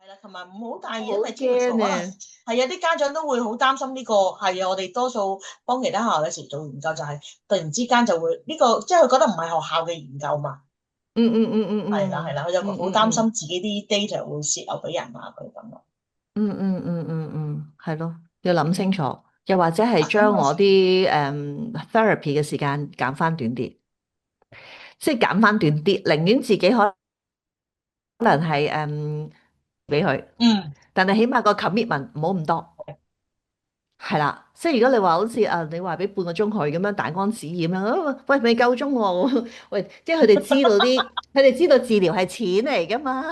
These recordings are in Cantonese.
係啦，同埋唔好大意，因好為之前可能驚啊！係有啲家長都會好擔心呢個係啊，我哋多數幫其他學校有時做研究就係突然之間就會呢個，即係佢覺得唔係學校嘅研究嘛，嗯嗯嗯嗯係啦係啦，佢就嗯嗯好嗯嗯擔心自己啲 data 會泄漏俾人啊，佢咁咯。係咯，要諗清楚，又或者係啊，咁將我啲therapy 嘅時間減翻短啲，即係減翻短啲，寧願自己可能係俾佢，嗯，但係起碼個 commitment 唔好咁多。係啦，即係如果你話好似你話俾半個鐘佢咁樣彈光指咁樣，喂未夠鐘喎，喂，即係佢哋知道治療係錢嚟噶嘛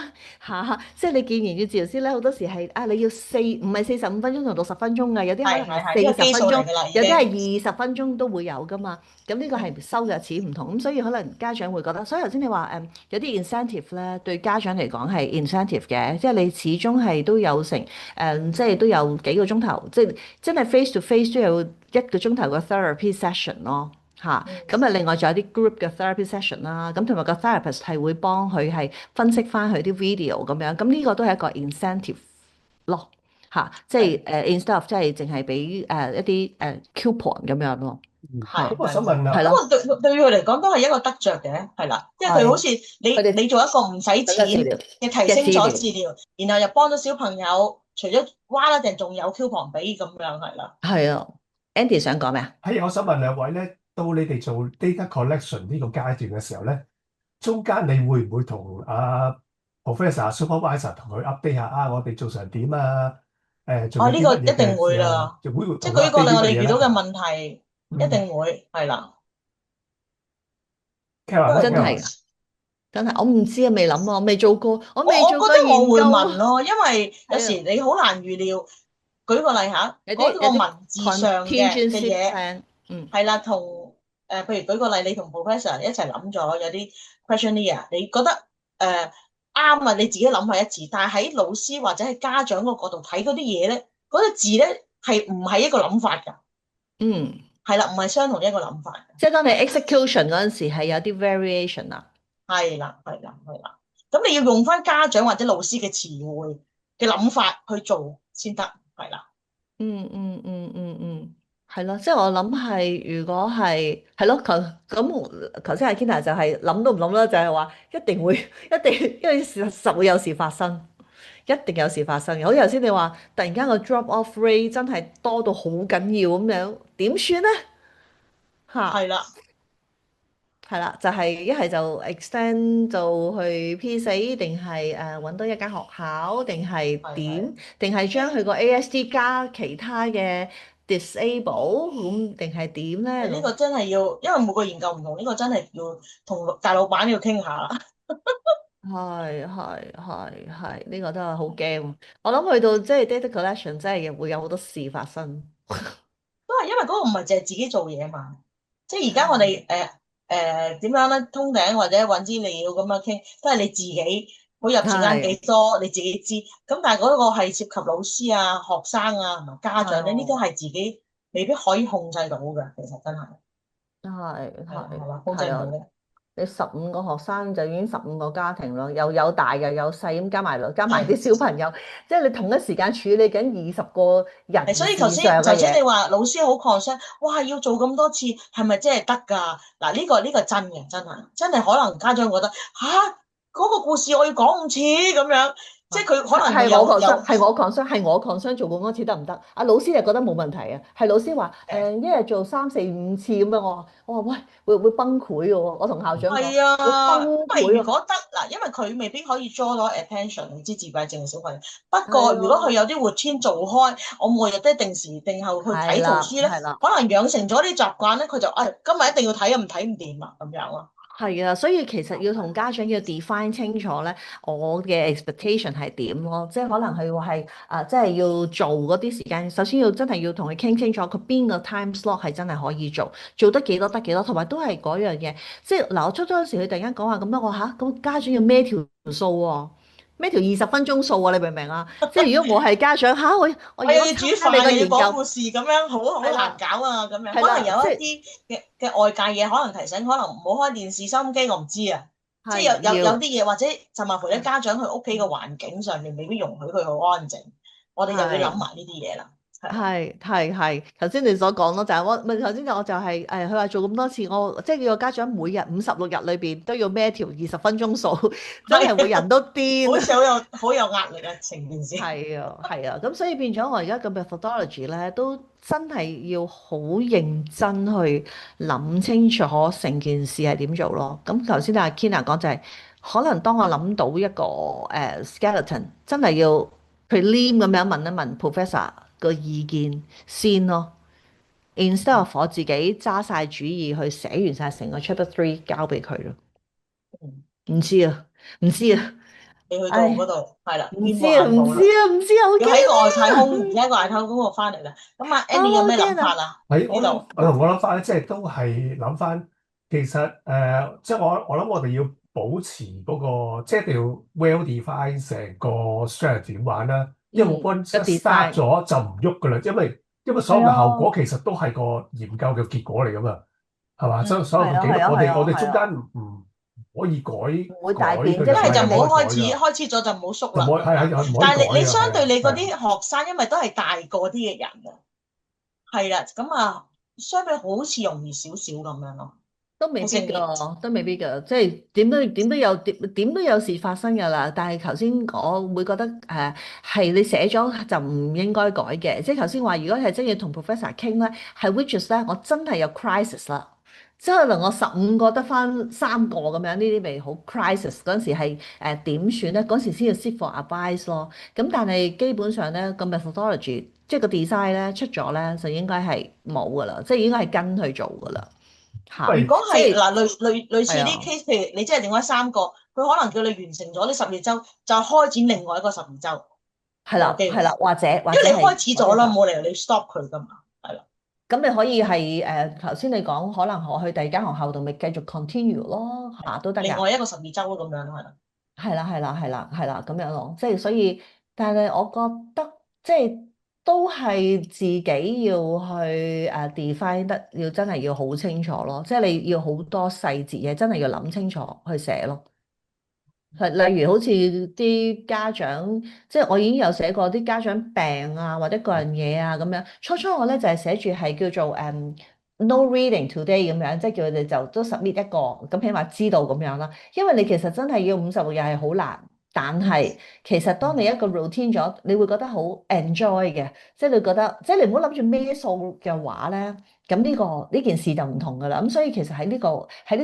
嚇，即係你見完嘅治療師咧，好多時係你要唔係45分鐘同60分鐘嘅，有啲可能係四係呢個基數十分鐘，嚟㗎啦，已有啲經。係20分鐘都會有噶嘛。咁呢個係收嘅錢唔同，咁所以可能家長會覺得，所以頭先你話有啲 incentive 咧，對家長嚟講係 incentive 嘅，即係你始終係都有成即係都有幾個鐘頭，即係真係 face to face 都有1個鐘頭嘅 therapy session 咯，嚇。咁啊，另外仲有啲 group 嘅 therapy session 啦，咁同埋個 therapist 係會幫佢係分析翻佢啲 video 咁樣，咁呢個都係一個 incentive 咯，嚇，即係instead of 即係淨係俾一啲coupon 咁樣咯。係嚇，咁我係係，想問啊，係咯，咁啊對佢嚟講都係一個得着嘅，係啦，因為佢好係似你佢哋你做一個唔使錢等嘅治療嘅提升咗嘅治療，治療，然後又幫到小朋友，除咗哇啦定仲有 coupon 俾咁樣係啦。係啊，Andy 想講咩啊？係我想問兩位咧，到你哋做 data collection 呢個階段嘅時候咧，中間你會唔會同professor、supervisor 同佢 update 下啊？我哋做成點啊？仲哦，有呢啲乜嘢個一定會嘅啦，就會同佢 即係舉個 update 例，我啲乜嘢咧？哋遇到嘅問題一嗯定會係啦，因為真，Caroline，Caroline，係㗎，真係我唔知啊，未諗啊，我未做過，我未我做過覺得我會研究啊。問咯，因為有係啊，時你好難預料。舉個例嚇，嗰個有啲 文字上嘅 contingency 嘢。 plan，嗯係啦，譬如舉個例，你同 professor 一齊諗咗有啲 questionnaire，你覺得啱啊，你自己諗係一致，但係喺老師或者係家長個角度睇嗰啲嘢咧，嗰啲字咧係唔係一個諗法㗎？嗯，係啦，唔係相同一個諗法。即係當你 execution 嗰陣時係有啲 variation 啊。係啦，係啦，係啦。咁你要用翻家長或者老師嘅詞彙嘅諗法去做先得，係啦。係咯，即係我諗係，如果係咯，頭先阿 Kina 就係諗都唔諗啦，就係話一定會，一定，因為實會有事發生，一定有事發生嘅。好似頭先你話，突然間個 drop off rate 真係多到好緊要咁樣，點算咧？嚇，係啦，係啦，就係一係就 extend 就去 P4，定係揾多一間學校，定係係係。點？定係將佢個 ASD 加其他嘅 disable 咁，定係點咧？咁呢個真係要，因為每個研究唔同，呢個真係要同大老闆要傾下啦。係，呢個都係好驚。我諗去到即係 data collection，真係會有好多事發生。都係因為嗰個唔係淨係自己做嘢嘛，即係而家我係哋點樣咧，通頂或者揾資料咁樣傾，都係你自己每日時間幾係多你自己知。咁但係嗰個係涉及老師啊、學生啊同埋家長咧，呢啲係係自己未必可以控制到嘅，其實真係係嘛，控制係啊！唔到嘅。你15個學生就已經15個家庭咯，又有大又有細咁加埋啲係小朋友，即係你同一時間處理緊20個係，人所以頭事先頭先你上嘅嘢。話老師好 concern，哇，要做咁多次，係咪真係得㗎？嗱，呢個真嘅，真係可能家長覺得吓，嗰個故事我要講5次咁樣，即係佢可能會係我 有 concern，係我 concern 做過嗰次得唔得？阿老師就覺得冇問題啊，係老師話一日做3、4、5次咁樣，我話喂會崩潰嘅喎，我同校長講係啊，會崩潰喎，因為如果得嗱，因為佢未必可以 draw 到 attention，唔知自閉症嘅小朋友。不過如果佢係啊，有啲活天做開，我每日都定時定候去睇圖係啦書咧，係啦。可能養成咗啲習慣咧，佢就今日一定要睇啊，唔睇唔掂啊咁樣咯。係啊，所以其實要同家長要 define 清楚咧，我嘅 expectation 係點咯，即係可能係話係即係要做嗰啲時間，首先要真係要同佢傾清楚，佢邊個 time slot 係真係可以做得幾多得幾多，同埋都係嗰樣嘢，即係嗱，我初初嗰時佢突然間講話咁樣，我嚇咁家長要孭條數喎，孭條20分鐘數喎，你明唔明啊？即係如果我係家長嚇，我如果我又要煮參加你個飯，又要研究，講故事，咁樣好難係啦搞啊！咁樣係啦，可能有一即係。啲嘅外界嘢，可能提醒，可能唔好開電視、收音機，我唔知啊。即係有係啲嘢，或者甚至乎咧家長佢屋企嘅環境上面未必容許佢好安靜，我哋就要諗係。埋呢啲嘢啦。係啦，係，頭先你所講咯，就係我咪頭先我就係佢話做咁多次，我即係叫個家長每日56日裏邊都要孭條20分鐘數，真係會人係都癲啊！好似好有壓力啊，成件事。係啊，咁所以變咗我而家嘅 methodology 咧，都真係要好認真去諗清楚成件事係點做咯。咁頭先阿 Kina 講就係、可能當我諗到一個skeleton，真係要 prelim 咁樣問一問 professor 個意見先咯。instead of 我自己揸晒主意去寫完晒成個 chapter three 交俾佢咯。嗯唔知啊，唔知啊，你去到嗰唉，度係啦，唔見過知啊，眼報啦，唔知啊，好驚要喺個外太空，而啊！家個外太空嗰個翻嚟啦。咁啊啊，，Annie 有咩諗好驚啊！法啊？係，呢度我諗翻咧，即係都係諗翻，其實即係我諗我哋要保持嗰個，即係一定要 well define 成個 strategy 點玩啦。因為 once 個 一 start design 咗就唔喐噶啦，因為所有係嘅後果啊，其實都係個研究嘅結果嚟噶嘛，係嘛？所有嘅記錄，係啊，我哋中間係啊，唔可以改唔會改大變，佢嘅，即係一係就係唔唔好開始，可以改噶，開始咗就唔好縮啦，就唔可以咁樣。係唔可以但係你改噶，係相對你嗰啲啊係啊。學生，因為都係大個啲嘅人啊，係啦，咁啊，相對好似容易少少咁樣咯。都未必個性別㗎，都未必㗎，即係點都有事發生㗎啦。但係頭先我會覺得係你寫咗就唔應該改嘅。即係頭先話，如果係真要同 professor 傾咧，係 which is 咧，我真係有 crisis 啦。即係可能我15個得翻3個咁樣，呢啲咪好 crisis 嗰陣時係點選咧？嗰時先要 seek for advice 咯。咁但係基本上咧個 methodology 即係個 design 咧出咗咧就應該係冇㗎啦，即係應該係跟去做㗎啦。嚇，如果即係係嗱類似啲 係啊，case，譬如你真係另外3個，佢可能叫你完成咗呢12週，就開展另外一個12週，係啦，有機會，係啦，或因為你開者係始咗啦，我哋話，冇理由你 stop 佢噶嘛，係啦，咁你可以係頭先你講，可能我去第二間學校度咪繼續 continue 咯，嚇都得㗎，另外一個12週咁樣咯，係啦。係啦，咁樣咯，即係所以，但係我覺得即係都係自己要去define 得要真係要好清楚咯，即係你要好多細節嘢，真係要諗清楚去寫咯。係，例如好似啲家長，即係我已經有寫過啲家長病啊，或者個人嘢啊咁樣。初初我咧就係寫住係叫做no reading today 咁樣，即係叫佢哋就都 submit 一個，咁起碼知道咁樣啦。因為你其實真係要56日係好難，但係其實當你一個 routine 咗，你會覺得好 enjoy 嘅，即係你覺得，即係你唔好諗住孭數嘅話咧。咁呢件事就唔同㗎啦，咁所以其實喺呢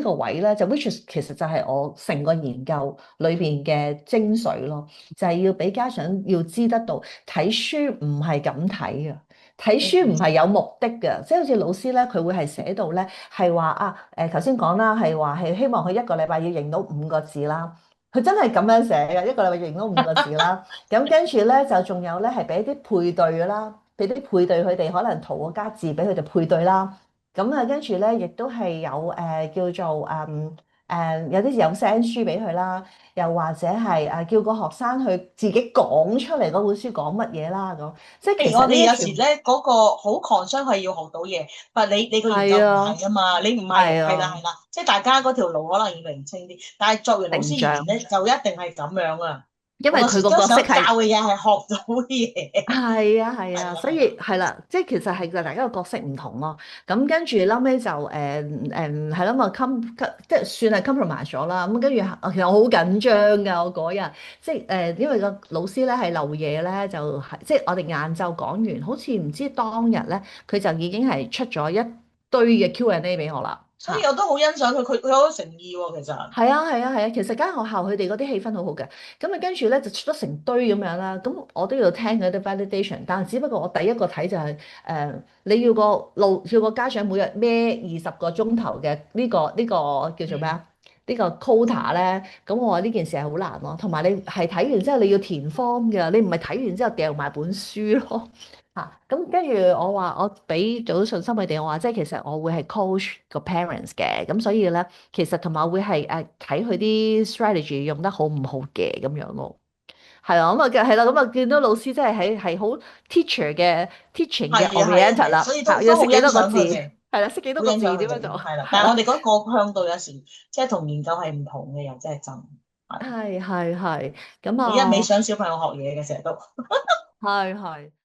個位咧，就 which is 其實就係我成個研究裏邊嘅精髓咯，就係要俾家長要知得到睇書唔係咁睇嘅，睇書唔係有目的嘅，即係好似老師咧，佢會係寫到咧係話頭先講啦，係話係希望佢一個禮拜要認到5個字啦，佢真係咁樣寫嘅，一個禮拜認到5個字啦，咁跟住咧就仲有咧係俾啲配對㗎啦。俾啲配對佢哋可能圖個加字俾佢哋配對啦，咁跟住咧亦都係有叫做有啲有 send 書俾佢啦，又或者係叫個學生去自己講出嚟嗰本書講乜嘢啦咁，即係其實譬如我哋呢啲全有時咧嗰個好 concern 係要學到嘢，但係你個研究唔係啊係啊嘛，你唔係係啦係啊係啦，即係大家嗰條路可能要釐清啲。但係作為老師而言成長，咧，就一定係咁樣啊！因為我有時都佢個角色想教係。嘅嘢係學到嘢，係啊，所係啦係啦，以係啦，即係其實係大家個角色唔同咯。咁跟住後尾就係咯，咪即係算係 compromise 咗啦。咁跟住其實我好緊張㗎，我嗰日即係因為個老師咧係漏夜咧，就係即係我哋晏晝講完，好似唔知當日咧佢就已經係出咗一堆嘅 Q&A 俾我啦。所以我都好欣賞佢，佢有誠意喎，其實。係啊，其實間學校佢哋嗰啲氣氛好好嘅，咁啊跟住咧就出咗成堆咁樣啦，咁我都要聽佢啲 validation，但係只不過我第一個睇就係你要個家長每日孭20個鐘頭嘅呢個叫做咩啊？呢個 quota 咧，咁我話呢件事係好難咯，同埋你係睇完之後你要填 form 嘅，你唔係睇完之後掉埋本書咯。咁跟住我話我俾咗信心佢哋，我話即係其實我會係 coach 個 parents 嘅，咁所以咧其實同埋我會係睇佢啲 strategy 用得好唔好嘅咁樣咯。係啊，係啦，咁啊見到老師真係好 teacher 嘅 teaching 嘅 係啊係啊 oriented 係啊，啦，所以都要識幾好欣多個字，賞佢嘅。係啦，識幾多個字好影響佢點樣做？哋係啦。係啦，但係我哋嗰個向度有時即係同研究係唔同嘅，又真係真係。係咁你一味啊，想小朋友學嘢嘅成日都。係。